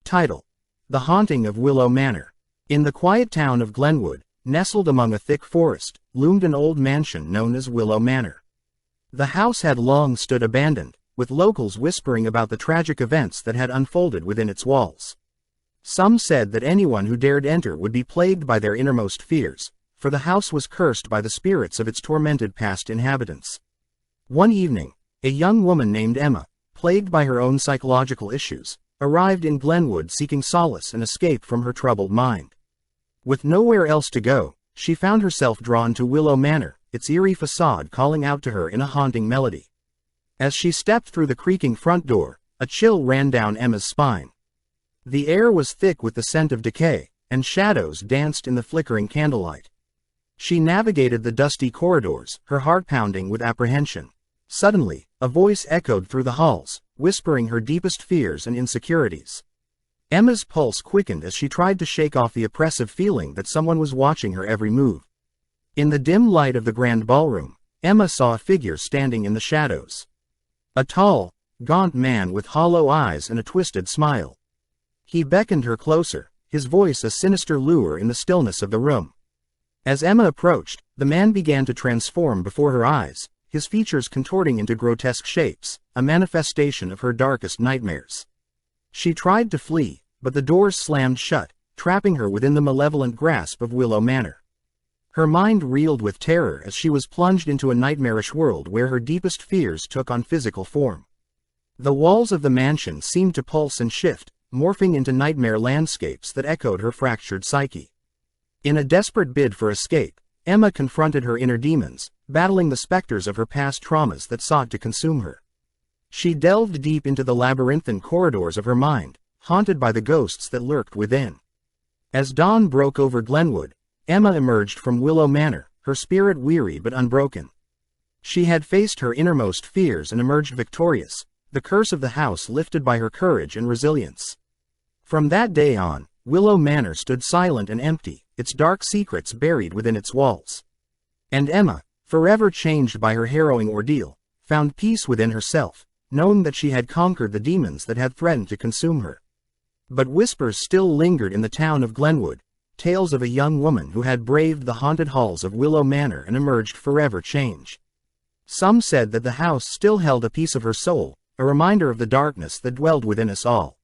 Title: The Haunting of Willow Manor. In the quiet town of Glenwood, nestled among a thick forest, loomed an old mansion known as Willow Manor. The house had long stood abandoned, with locals whispering about the tragic events that had unfolded within its walls. Some said that anyone who dared enter would be plagued by their innermost fears, for the house was cursed by the spirits of its tormented past inhabitants. One evening, a young woman named Emma, plagued by her own psychological issues, arrived in Glenwood seeking solace and escape from her troubled mind. With nowhere else to go, she found herself drawn to Willow Manor, its eerie facade calling out to her in a haunting melody. As she stepped through the creaking front door, a chill ran down Emma's spine. The air was thick with the scent of decay, and shadows danced in the flickering candlelight. She navigated the dusty corridors, her heart pounding with apprehension. Suddenly, a voice echoed through the halls, whispering her deepest fears and insecurities. Emma's pulse quickened as she tried to shake off the oppressive feeling that someone was watching her every move. In the dim light of the grand ballroom, Emma saw a figure standing in the shadows. A tall, gaunt man with hollow eyes and a twisted smile. He beckoned her closer, his voice a sinister lure in the stillness of the room. As Emma approached, the man began to transform before her eyes, his features contorting into grotesque shapes, a manifestation of her darkest nightmares. She tried to flee, but the doors slammed shut, trapping her within the malevolent grasp of Willow Manor. Her mind reeled with terror as she was plunged into a nightmarish world where her deepest fears took on physical form. The walls of the mansion seemed to pulse and shift, morphing into nightmare landscapes that echoed her fractured psyche. In a desperate bid for escape, Emma confronted her inner demons, battling the specters of her past traumas that sought to consume her. She delved deep into the labyrinthine corridors of her mind, haunted by the ghosts that lurked within. As dawn broke over Glenwood, Emma emerged from Willow Manor, her spirit weary but unbroken. She had faced her innermost fears and emerged victorious, the curse of the house lifted by her courage and resilience. From that day on, Willow Manor stood silent and empty, its dark secrets buried within its walls. And Emma, forever changed by her harrowing ordeal, found peace within herself, knowing that she had conquered the demons that had threatened to consume her. But whispers still lingered in the town of Glenwood, tales of a young woman who had braved the haunted halls of Willow Manor and emerged forever changed. Some said that the house still held a piece of her soul, a reminder of the darkness that dwelled within us all.